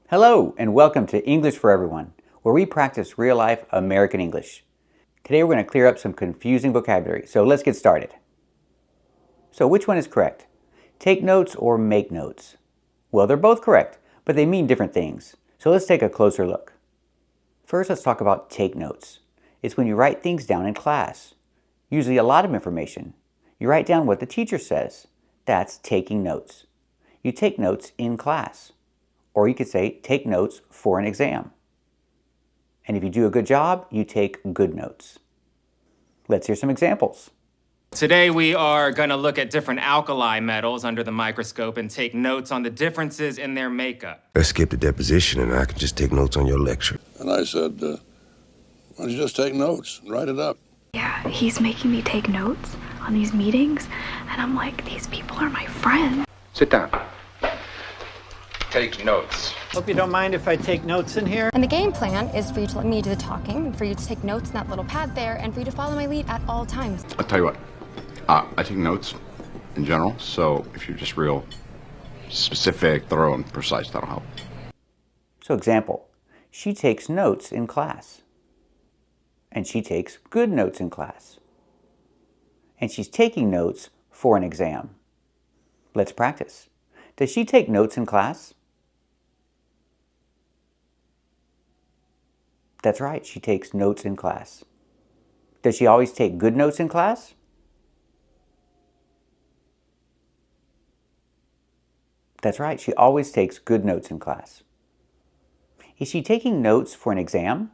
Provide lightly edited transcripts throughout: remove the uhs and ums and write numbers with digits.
Hello and welcome to English for Everyone, where we practice real-life American English. Today we're going to clear up some confusing vocabulary, so let's get started. So which one is correct? Take notes or make notes? Well, they're both correct, but they mean different things. So let's take a closer look. First, let's talk about take notes. It's when you write things down in class. Usually a lot of information. You write down what the teacher says. That's taking notes. You take notes in class. Or you could say, take notes for an exam. And if you do a good job, you take good notes. Let's hear some examples. Today we are going to look at different alkali metals under the microscope and take notes on the differences in their makeup. Let's skip the deposition and I can just take notes on your lecture. And I said, why don't you just take notes and write it up? Yeah, he's making me take notes on these meetings, and I'm like, these people are my friends. Sit down. Take notes. Hope you don't mind if I take notes in here. And the game plan is for you to let me do the talking, and for you to take notes in that little pad there, and for you to follow my lead at all times. I'll tell you what, I take notes in general, so if you're just real specific, thorough, and precise, that'll help. So example, she takes notes in class. And she takes good notes in class. And she's taking notes for an exam. Let's practice. Does she take notes in class? That's right, she takes notes in class. Does she always take good notes in class? That's right, she always takes good notes in class. Is she taking notes for an exam?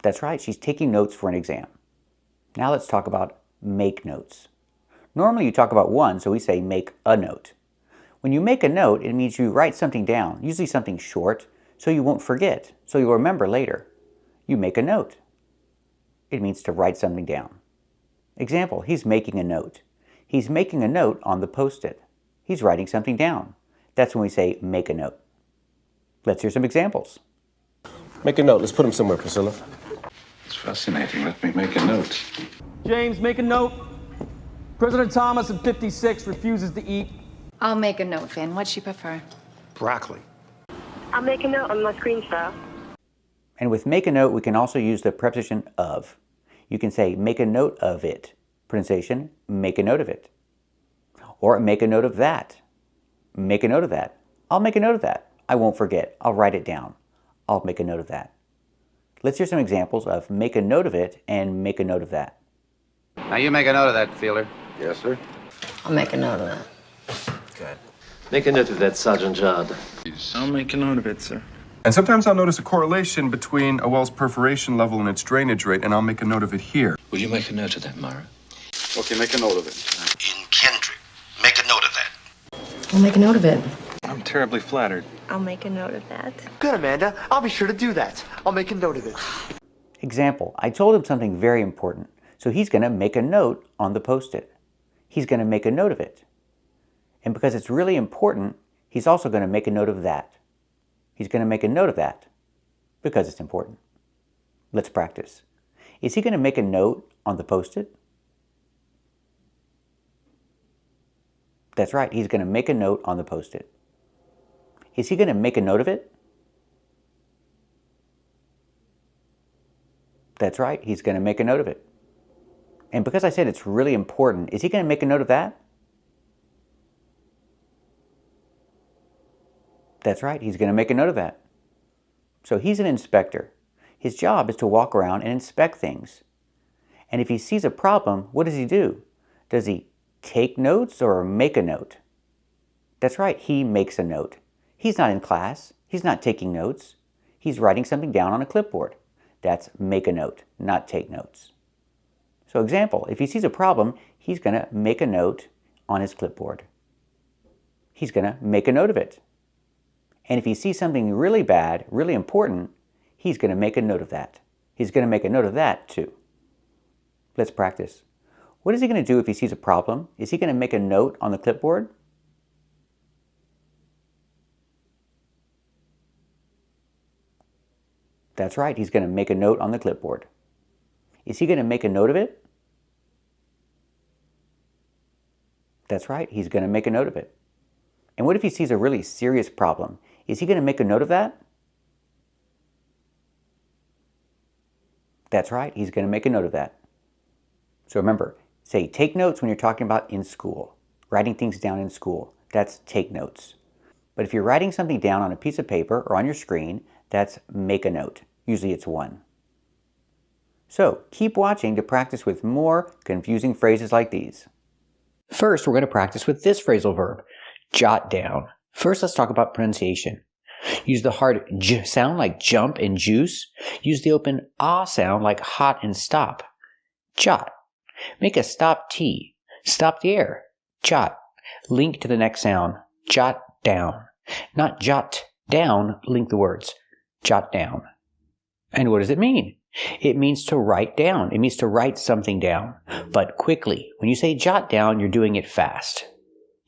That's right, she's taking notes for an exam. Now let's talk about make notes. Normally you talk about one, so we say make a note. When you make a note, it means you write something down, usually something short, so you won't forget, so you'll remember later. You make a note. It means to write something down. Example, he's making a note. He's making a note on the Post-it. He's writing something down. That's when we say make a note. Let's hear some examples. Make a note. Let's put him somewhere, Priscilla. It's fascinating. Let me make a note. James, make a note. President Thomas in 56 refuses to eat. I'll make a note, Finn. What'd she prefer? Broccoli. I'll make a note on my screenshot. And with make a note, we can also use the preposition of. You can say make a note of it. Pronunciation, make a note of it. Or make a note of that. Make a note of that. I'll make a note of that. I won't forget. I'll write it down. I'll make a note of that. Let's hear some examples of make a note of it and make a note of that. Now you make a note of that, Fielder. Yes, sir. I'll make a note of that. Good. Make a note of that, Sergeant Judd. I'll make a note of it, sir. And sometimes I'll notice a correlation between a well's perforation level and its drainage rate, and I'll make a note of it here. Will you make a note of that, Mara? Okay, make a note of it. In Kendrick. Make a note of that. I'll make a note of it. I'm terribly flattered. I'll make a note of that. Good, Amanda. I'll be sure to do that. I'll make a note of it. Example, I told him something very important, so he's going to make a note on the Post-it. He's going to make a note of it. And because it's really important, he's also going to make a note of that. He's going to make a note of that because it's important. Let's practice. Is he going to make a note on the Post-it? That's right, he's going to make a note on the Post-it. Is he going to make a note of it? That's right, he's going to make a note of it. And because I said it's really important, is he going to make a note of that? That's right, he's going to make a note of that. So he's an inspector. His job is to walk around and inspect things. And if he sees a problem, what does he do? Does he take notes or make a note? That's right, he makes a note. He's not in class. He's not taking notes. He's writing something down on a clipboard. That's make a note, not take notes. So example, if he sees a problem, he's going to make a note on his clipboard. He's going to make a note of it. And if he sees something really bad, really important, he's going to make a note of that. He's going to make a note of that too. Let's practice. What is he going to do if he sees a problem? Is he going to make a note on the clipboard? That's right, he's going to make a note on the clipboard. Is he going to make a note of it? That's right, he's going to make a note of it. And what if he sees a really serious problem? Is he going to make a note of that? That's right, he's going to make a note of that. So remember, say take notes when you're talking about in school. Writing things down in school, that's take notes. But if you're writing something down on a piece of paper or on your screen, that's make a note. Usually it's 1. So keep watching to practice with more confusing phrases like these. First, we're going to practice with this phrasal verb, jot down. First, let's talk about pronunciation. Use the hard j sound like jump and juice. Use the open ah sound like hot and stop. Jot. Make a stop T. Stop the air. Jot. Link to the next sound. Jot down. Not jot down, link the words. Jot down. And what does it mean? It means to write down. It means to write something down, but quickly. When you say jot down, you're doing it fast.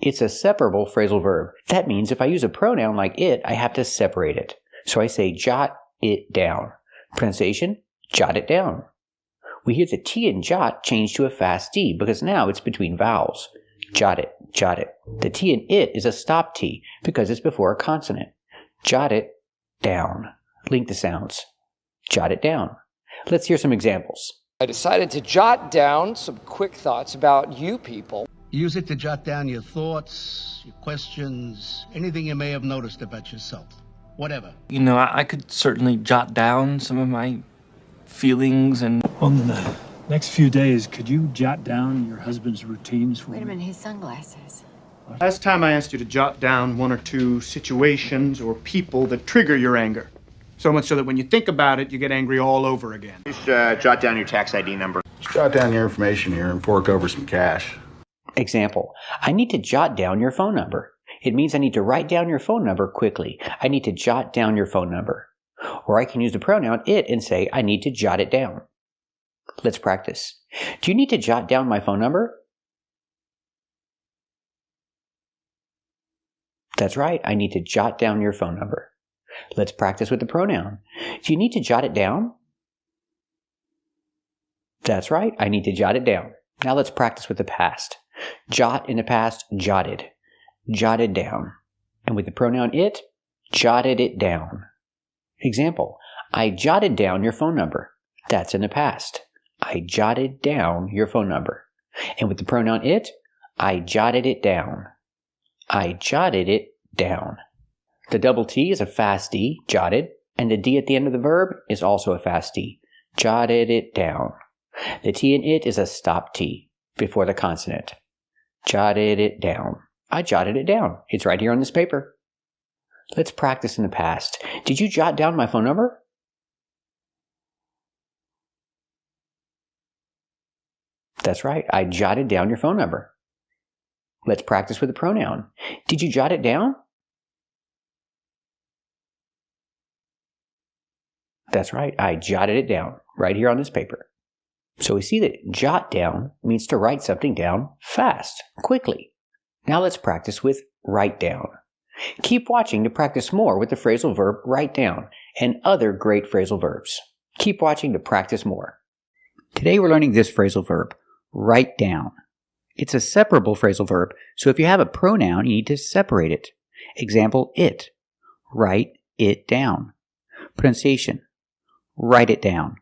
It's a separable phrasal verb. That means if I use a pronoun like it, I have to separate it. So I say jot it down. Pronunciation, jot it down. We hear the T in jot change to a fast D because now it's between vowels. Jot it, jot it. The T in it is a stop T because it's before a consonant. Jot it down. Link the sounds. Jot it down. Let's hear some examples. I decided to jot down some quick thoughts about you people. Use it to jot down your thoughts, your questions, anything you may have noticed about yourself. Whatever. You know, I could certainly jot down some of my feelings and... On the next few days, could you jot down your husband's routines for me? Wait a minute, his sunglasses. Last time I asked you to jot down 1 or 2 situations or people that trigger your anger. So much so that when you think about it, you get angry all over again. Just jot down your tax ID number. Just jot down your information here and fork over some cash. Example, I need to jot down your phone number. It means I need to write down your phone number quickly. I need to jot down your phone number. Or I can use the pronoun it and say I need to jot it down. Let's practice. Do you need to jot down my phone number? That's right, I need to jot down your phone number. Let's practice with the pronoun. Do you need to jot it down? That's right, I need to jot it down. Now let's practice with the past. Jot in the past, jotted. Jotted down. And with the pronoun it, jotted it down. Example, I jotted down your phone number. That's in the past. I jotted down your phone number. And with the pronoun it, I jotted it down. I jotted it down. The double T is a fast D, jotted, and the D at the end of the verb is also a fast D. Jotted it down. The T in it is a stop T before the consonant. Jotted it down. I jotted it down. It's right here on this paper. Let's practice in the past. Did you jot down my phone number? That's right. I jotted down your phone number. Let's practice with the pronoun. Did you jot it down? That's right. I jotted it down right here on this paper. So we see that jot down means to write something down fast, quickly. Now let's practice with write down. Keep watching to practice more with the phrasal verb write down and other great phrasal verbs. Keep watching to practice more. Today we're learning this phrasal verb, write down. It's a separable phrasal verb, so if you have a pronoun, you need to separate it. Example, it. Write it down. Pronunciation, write it down.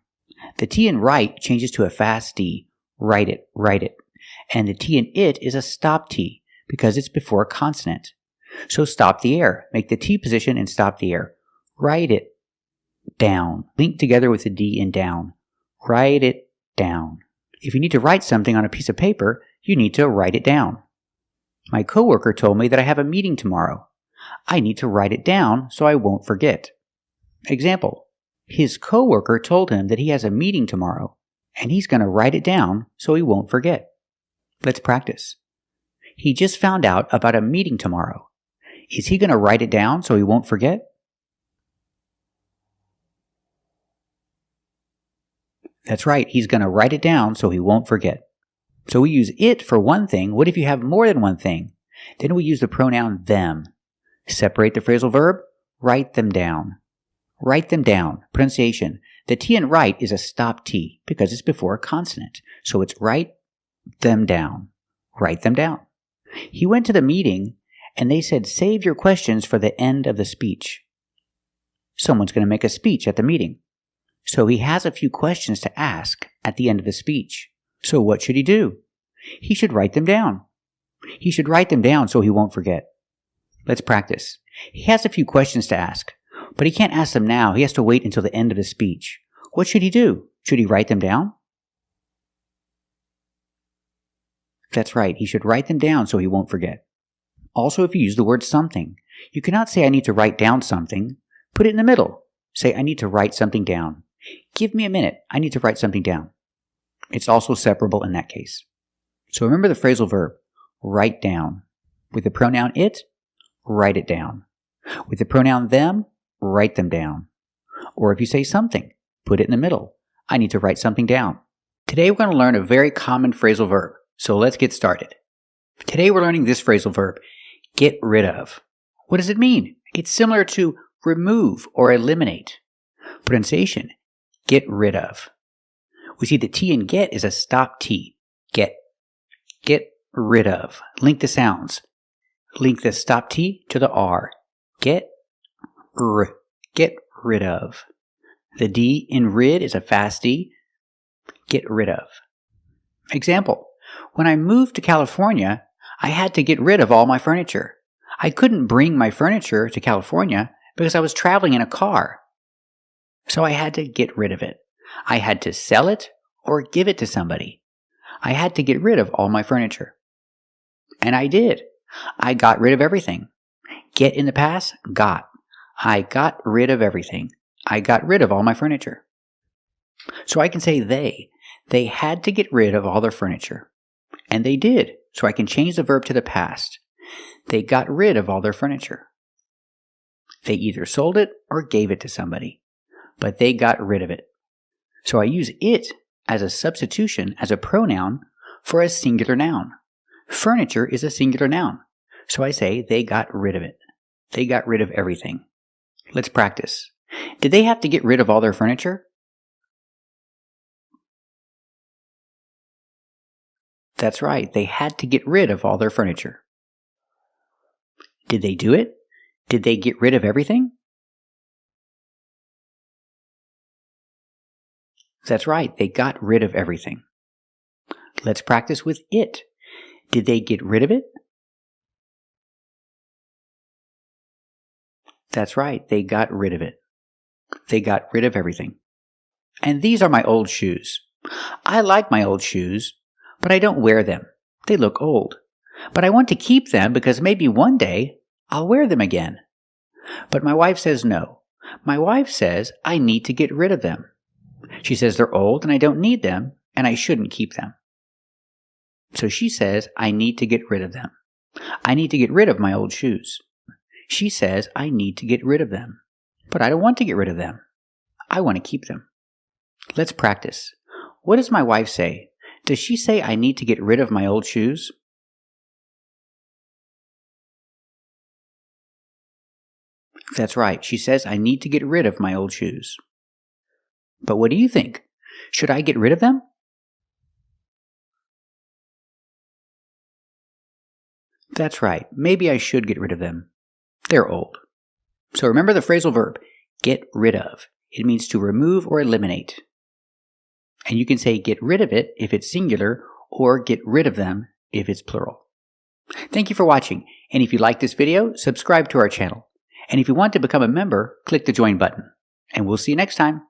The T in write changes to a fast D. Write it, write it. And the T in it is a stop T because it's before a consonant. So stop the air. Make the T position and stop the air. Write it down. Link together with the D in down. Write it down. If you need to write something on a piece of paper, you need to write it down. My coworker told me that I have a meeting tomorrow. I need to write it down so I won't forget. Example, his coworker told him that he has a meeting tomorrow, and he's going to write it down so he won't forget. Let's practice. He just found out about a meeting tomorrow. Is he going to write it down so he won't forget? That's right, he's going to write it down so he won't forget. So we use it for one thing. What if you have more than one thing? Then we use the pronoun them. Separate the phrasal verb, write them down. Write them down. Pronunciation. The T in write is a stop T because it's before a consonant. So it's write them down. Write them down. He went to the meeting and they said save your questions for the end of the speech. Someone's going to make a speech at the meeting. So he has a few questions to ask at the end of the speech. So what should he do? He should write them down. He should write them down so he won't forget. Let's practice. He has a few questions to ask, but he can't ask them now. He has to wait until the end of the speech. What should he do? Should he write them down? That's right. He should write them down so he won't forget. Also, if you use the word something, you cannot say I need to write down something. Put it in the middle. Say I need to write something down. Give me a minute. I need to write something down. It's also separable in that case. So remember the phrasal verb, write down. With the pronoun it, write it down. With the pronoun them, write them down. Or if you say something, put it in the middle. I need to write something down. Today we're going to learn a very common phrasal verb. So let's get started. Today we're learning this phrasal verb, get rid of. What does it mean? It's similar to remove or eliminate. Pronunciation, get rid of. We see the T in get is a stop T. Get rid of. Link the sounds. Link the stop T to the R. Get rid of. The D in rid is a fast D. Get rid of. Example, when I moved to California, I had to get rid of all my furniture. I couldn't bring my furniture to California because I was traveling in a car. So I had to get rid of it. I had to sell it or give it to somebody. I had to get rid of all my furniture. And I did. I got rid of everything. Get in the past, got. I got rid of everything. I got rid of all my furniture. So I can say they. They had to get rid of all their furniture. And they did. So I can change the verb to the past. They got rid of all their furniture. They either sold it or gave it to somebody. But they got rid of it. So I use it as a substitution as a pronoun for a singular noun. Furniture is a singular noun. So I say they got rid of it. They got rid of everything. Let's practice. Did they have to get rid of all their furniture? That's right. They had to get rid of all their furniture. Did they do it? Did they get rid of everything? That's right. They got rid of everything. Let's practice with it. Did they get rid of it? That's right. They got rid of it. They got rid of everything. And these are my old shoes. I like my old shoes, but I don't wear them. They look old. But I want to keep them because maybe one day I'll wear them again. But my wife says no. My wife says I need to get rid of them. She says they're old and I don't need them and I shouldn't keep them. So she says I need to get rid of them. I need to get rid of my old shoes. She says I need to get rid of them. But I don't want to get rid of them. I want to keep them. Let's practice. What does my wife say? Does she say I need to get rid of my old shoes? That's right. She says I need to get rid of my old shoes. But what do you think? Should I get rid of them? That's right. Maybe I should get rid of them. They're old. So remember the phrasal verb, get rid of. It means to remove or eliminate. And you can say get rid of it if it's singular or get rid of them if it's plural. Thank you for watching. And if you like this video, subscribe to our channel. And if you want to become a member, click the join button. And we'll see you next time.